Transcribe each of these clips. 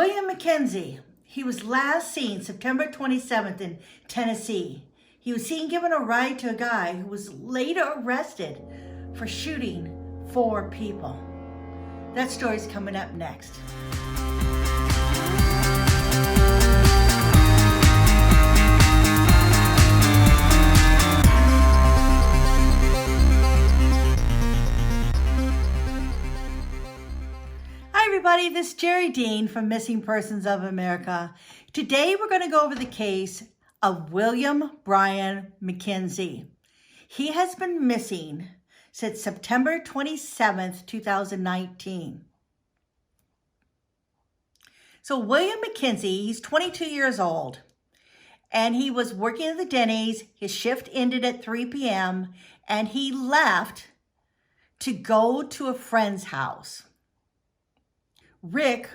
William McKenzie, he was last seen September 27th in Tennessee. He was seen giving a ride to a guy who was later arrested for shooting 4 people. That story's coming up next. Hi everybody, this is Jerrie Dean from Missing Persons of America. Today we're going to go over the case of William Brian McKenzie. He has been missing since September 27th, 2019. So William McKenzie, he's 22 years old, and he was working at the Denny's. His shift ended at 3 p.m., and he left to go to a friend's house. Rick,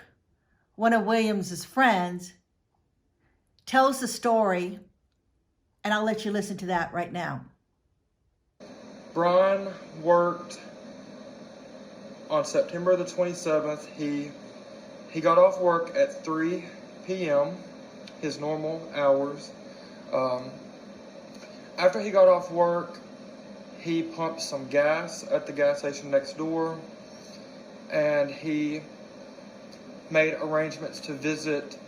one of William's friends, tells the story, and I'll let you listen to that right now. Brian worked on September the 27th. He got off work at 3 p.m., his normal hours. After he got off work, he pumped some gas at the gas station next door, and he made arrangements to visit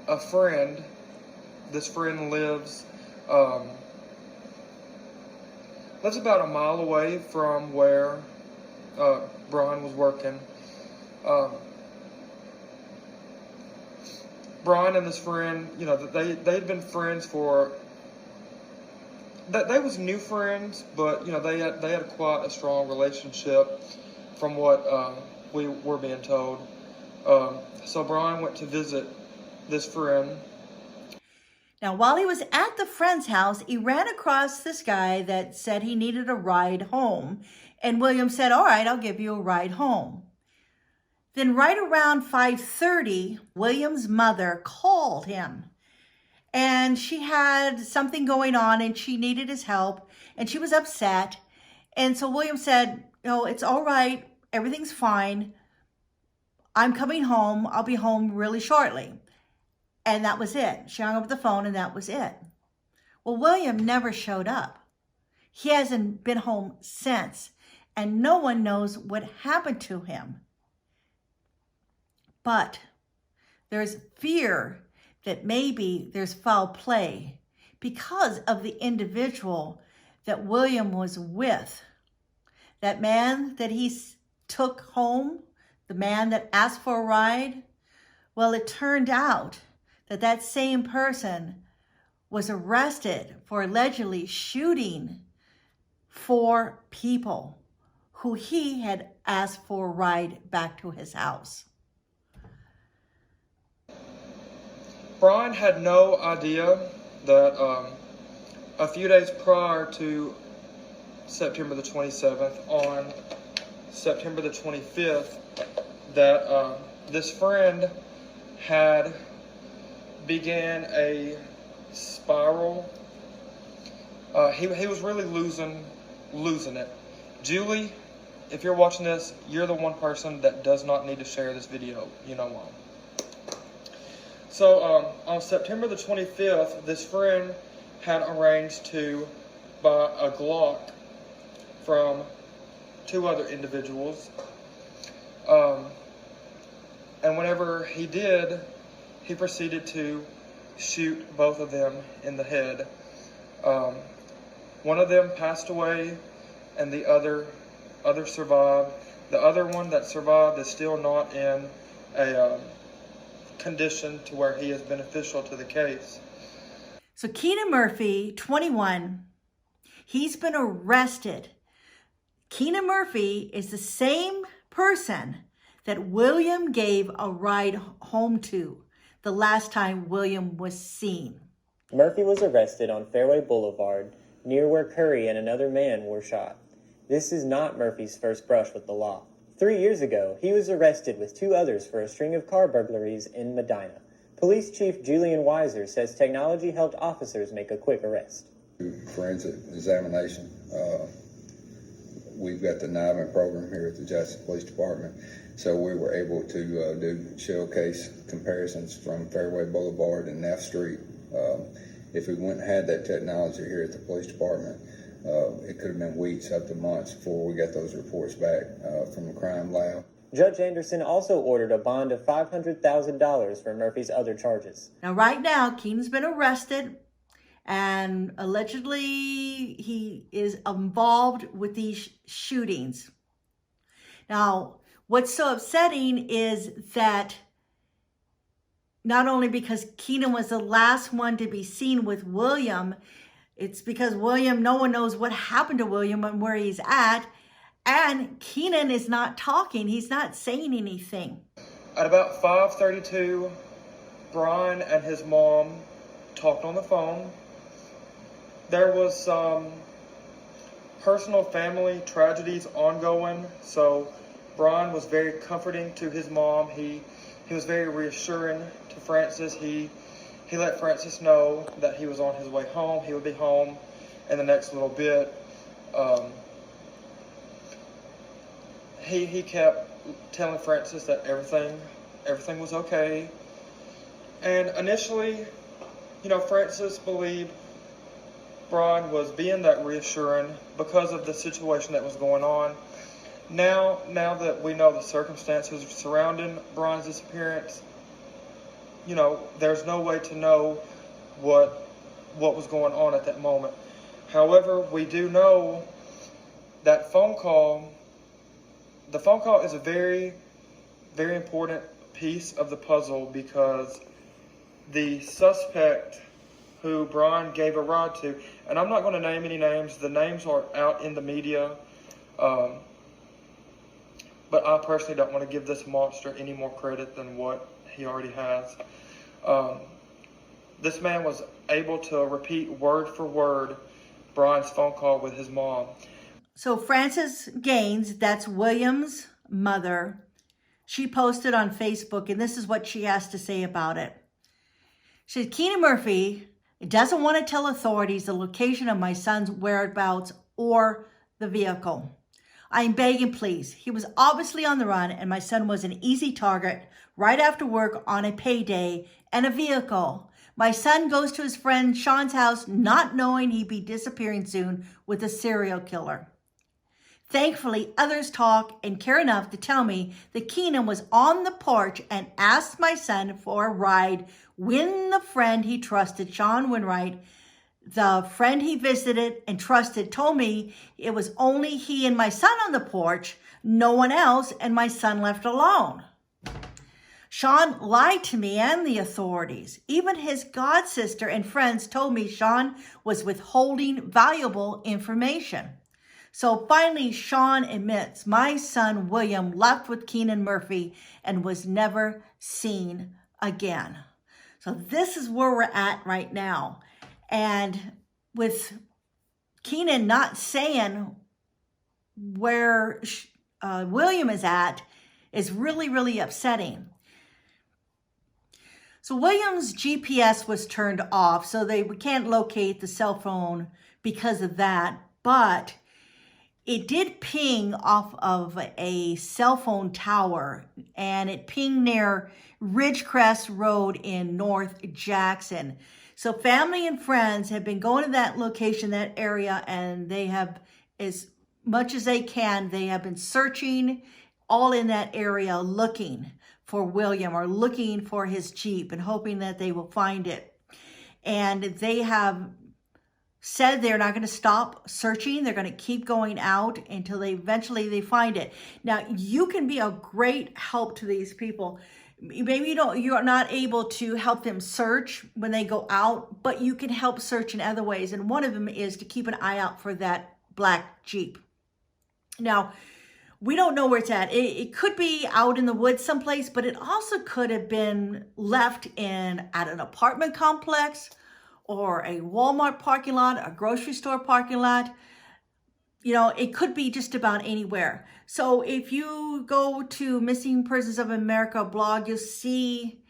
a friend. This friend lives about a mile away from where Brian was working. Brian and this friend, you know, they'd been friends for. They was new friends, but you know they had quite a strong relationship, from what we were being told. So Brian went to visit this friend. Now, while he was at the friend's house, he ran across this guy that said he needed a ride home. And William said, all right, I'll give you a ride home. Then right around 5:30, William's mother called him. And she had something going on and she needed his help. And she was upset. And so William said, no, it's all right. Everything's fine. I'm coming home. I'll be home really shortly. And that was it. She hung up the phone and that was it. Well, William never showed up. He hasn't been home since, and no one knows what happened to him. But there's fear that maybe there's foul play because of the individual that William was with. That man that he took home, the man that asked for a ride, well, it turned out that same person was arrested for allegedly shooting 4 people who he had asked for a ride back to his house. Brian had no idea that a few days prior to September the 27th, on September the 25th, that this friend had began a spiral. He was really losing it. Julie, if you're watching this, you're the one person that does not need to share this video. You know why. So on September the 25th, this friend had arranged to buy a Glock from 2 other individuals. And whenever he did, he proceeded to shoot both of them in the head. One of them passed away, and the other survived. The other one that survived is still not in a condition to where he is beneficial to the case. So Keenan Murphy, 21, he's been arrested. Keenan Murphy is the same person that William gave a ride home to the last time William was seen. Murphy was arrested on Fairway Boulevard, near where Curry and another man were shot. This is not Murphy's first brush with the law. 3 years ago, he was arrested with 2 others for a string of car burglaries in Medina. Police Chief Julian Weiser says technology helped officers make a quick arrest. Forensic examination. We've got the NIVA program here at the Jackson Police Department, So we were able to do showcase comparisons from Fairway Boulevard and Neff Street. If we wouldn't have had that technology here at the police department, it could have been weeks up to months before we got those reports back from the crime lab. Judge Anderson also ordered a bond of $500,000 for Murphy's other charges. Now, right now, Keenan's been arrested, and allegedly he is involved with these shootings. Now, what's so upsetting is that not only because Keenan was the last one to be seen with William, it's because William, no one knows what happened to William and where he's at. And Keenan is not talking. He's not saying anything. At about 5:32, Brian and his mom talked on the phone. There was some personal family tragedies ongoing, so Brian was very comforting to his mom. He was very reassuring to Francis. He let Francis know that he was on his way home. He would be home in the next little bit. He kept telling Francis that everything was okay. And initially, Francis believed Brian was being that reassuring because of the situation that was going on. Now that we know the circumstances surrounding Brian's disappearance, there's no way to know what was going on at that moment. However, we do know that the phone call is a very, very important piece of the puzzle, because the suspect who Brian gave a ride to, and I'm not going to name any names, the names are out in the media, but I personally don't want to give this monster any more credit than what he already has. This man was able to repeat word for word Brian's phone call with his mom. So Frances Gaines, that's William's mother, she posted on Facebook, and this is what she has to say about it. She said, Keenan Murphy doesn't want to tell authorities the location of my son's whereabouts or the vehicle. I'm begging, please. He was obviously on the run, and my son was an easy target right after work on a payday and a vehicle. My son goes to his friend Sean's house not knowing he'd be disappearing soon with a serial killer. Thankfully, others talk and care enough to tell me that Keenan was on the porch and asked my son for a ride when the friend he trusted, Sean Winwright, the friend he visited and trusted, told me it was only he and my son on the porch, no one else, and my son left alone. Sean lied to me and the authorities. Even his godsister and friends told me Sean was withholding valuable information. So finally, Sean admits my son William left with Keenan Murphy and was never seen again. So this is where we're at right now. And with Keenan not saying where William is at is really, really upsetting. So William's GPS was turned off, so we can't locate the cell phone because of that. But it did ping off of a cell phone tower, and it pinged near Ridgecrest Road in North Jackson. So family and friends have been going to that location, that area, and they have, as much as they can, they have been searching all in that area looking for William or looking for his Jeep and hoping that they will find it. And they have said they're not going to stop searching. They're going to keep going out until they eventually find it. Now, you can be a great help to these people. Maybe you're not able to help them search when they go out, but you can help search in other ways. And one of them is to keep an eye out for that black Jeep. Now, we don't know where it's at. It could be out in the woods someplace, but it also could have been left at an apartment complex, or a Walmart parking lot, a grocery store parking lot. It could be just about anywhere. So if you go to Missing Persons of America blog, you'll see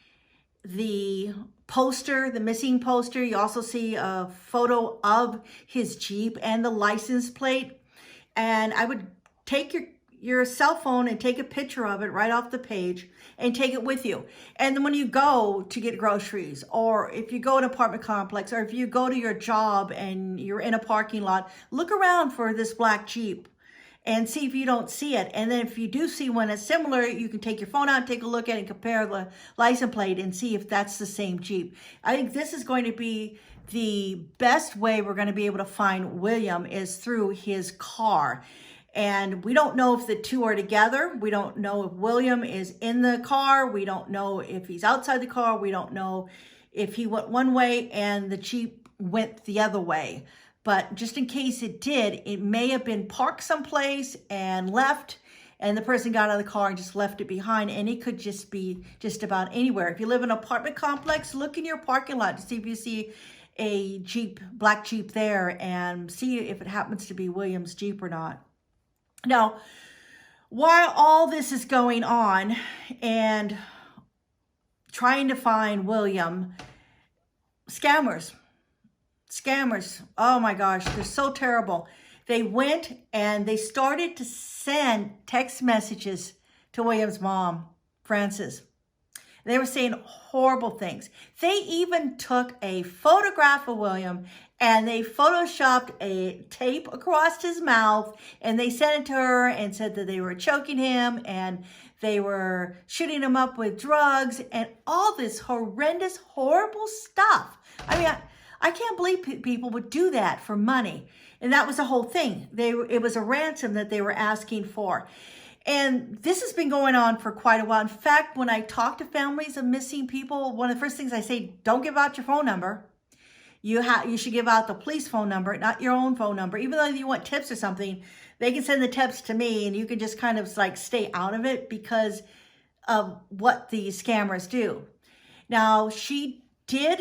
the poster, the missing poster. You also see a photo of his Jeep and the license plate. And I would take your cell phone and take a picture of it right off the page and take it with you. And then when you go to get groceries, or if you go to an apartment complex, or if you go to your job and you're in a parking lot, look around for this black Jeep and see if you don't see it. And then if you do see one that's similar, you can take your phone out, take a look at it, and compare the license plate and see if that's the same Jeep. I think this is going to be the best way we're going to be able to find William, is through his car. And we don't know if the two are together. We don't know if William is in the car. We don't know if he's outside the car. We don't know if he went one way and the Jeep went the other way. But just in case it did, it may have been parked someplace and left, and the person got out of the car and just left it behind. And it could just be just about anywhere. If you live in an apartment complex, look in your parking lot to see if you see a Jeep, black Jeep there, and see if it happens to be William's Jeep or not. Now, while all this is going on and trying to find William, scammers, oh my gosh, they're so terrible. They went and they started to send text messages to William's mom, Frances. They were saying horrible things. They even took a photograph of William and they photoshopped a tape across his mouth, and they sent it to her and said that they were choking him and they were shooting him up with drugs and all this horrendous, horrible stuff. I mean, I can't believe people would do that for money. And that was the whole thing. It was a ransom that they were asking for. And this has been going on for quite a while. In fact, when I talk to families of missing people, one of the first things I say, don't give out your phone number. You should give out the police phone number, not your own phone number. Even though you want tips or something, they can send the tips to me and you can just kind of like stay out of it because of what these scammers do. Now, she did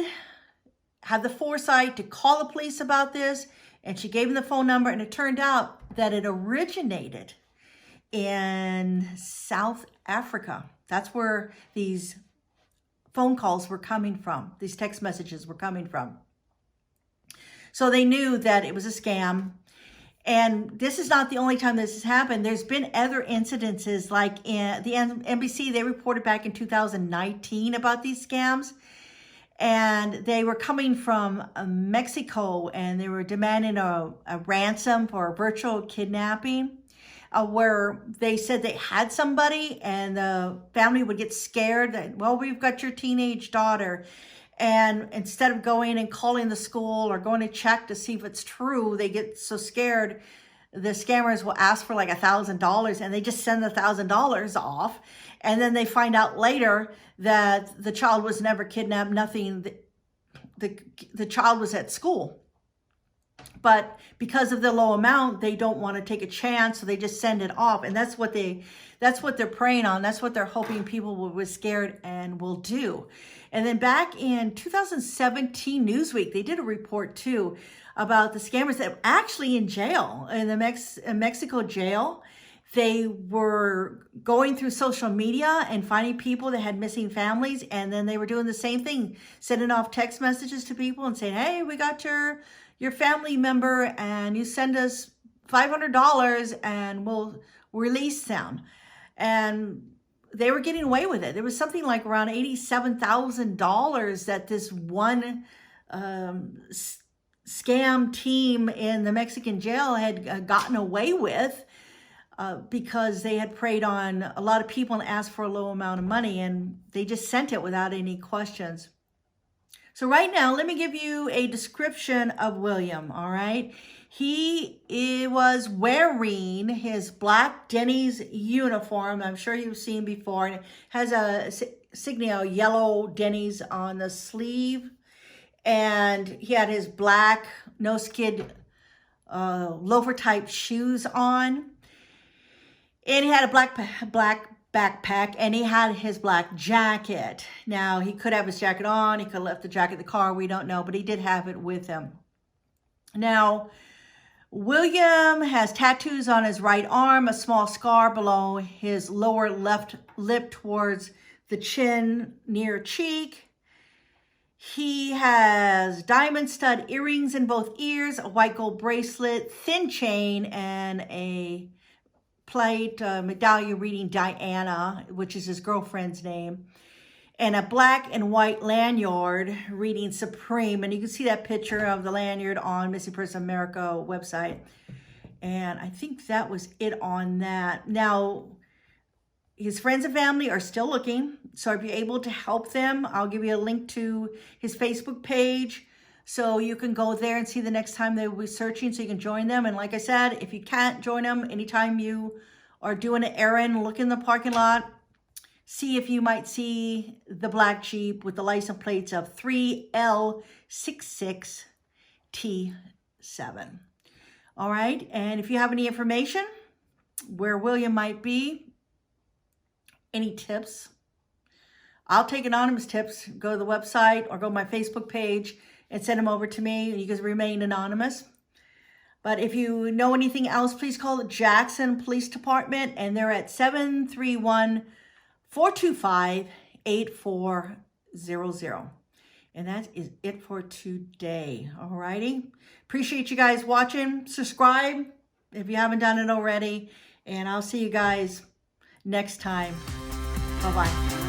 have the foresight to call the police about this, and she gave them the phone number, and it turned out that it originated in South Africa. That's where these phone calls were coming from. These text messages were coming from. So they knew that it was a scam. And this is not the only time this has happened. There's been other incidences, like in the NBC, they reported back in 2019 about these scams. And they were coming from Mexico, and they were demanding a ransom for a virtual kidnapping, where they said they had somebody and the family would get scared that, well, we've got your teenage daughter. And instead of going and calling the school or going to check to see if it's true, they get so scared, the scammers will ask for like $1,000, and they just send the $1,000 off. And then they find out later that the child was never kidnapped, nothing. The child was at school. But because of the low amount, they don't want to take a chance, so they just send it off. And that's what they're preying on. That's what they're hoping people will be scared and will do. And then back in 2017 Newsweek, they did a report too about the scammers that were actually in jail, in the Mexico jail. They were going through social media and finding people that had missing families, and then they were doing the same thing, sending off text messages to people and saying, hey, we got your family member, and you send us $500 and we'll release them. And they were getting away with it. There was something like around $87,000 that this one scam team in the Mexican jail had gotten away with because they had preyed on a lot of people and asked for a low amount of money, and they just sent it without any questions. So right now, let me give you a description of William, all right? He was wearing his black Denny's uniform. I'm sure you've seen before. And it has a insignia, yellow Denny's on the sleeve. And he had his black no-skid loafer type shoes on. And he had a black backpack, and he had his black jacket. Now, he could have his jacket on. He could have left the jacket in the car. We don't know, but he did have it with him. Now, William has tattoos on his right arm, a small scar below his lower left lip towards the chin near cheek. He has diamond stud earrings in both ears, a white gold bracelet, thin chain, and a plate medallion reading Diana, which is his girlfriend's name, and a black and white lanyard reading Supreme. And you can see that picture of the lanyard on Missing Person America website. And I think that was it on that. Now, his friends and family are still looking. So if you're able to help them, I'll give you a link to his Facebook page. So you can go there and see the next time they will be searching, so you can join them. And like I said, if you can't join them, anytime you are doing an errand, look in the parking lot, see if you might see the black Jeep with the license plates of 3L66T7. All right, and if you have any information where William might be, any tips, I'll take anonymous tips. Go to the website or go to my Facebook page and send them over to me. You can remain anonymous. But if you know anything else, please call the Jackson Police Department, and they're at 731-425-8400. And that is it for today. All righty. Appreciate you guys watching. Subscribe if you haven't done it already. And I'll see you guys next time. Bye-bye.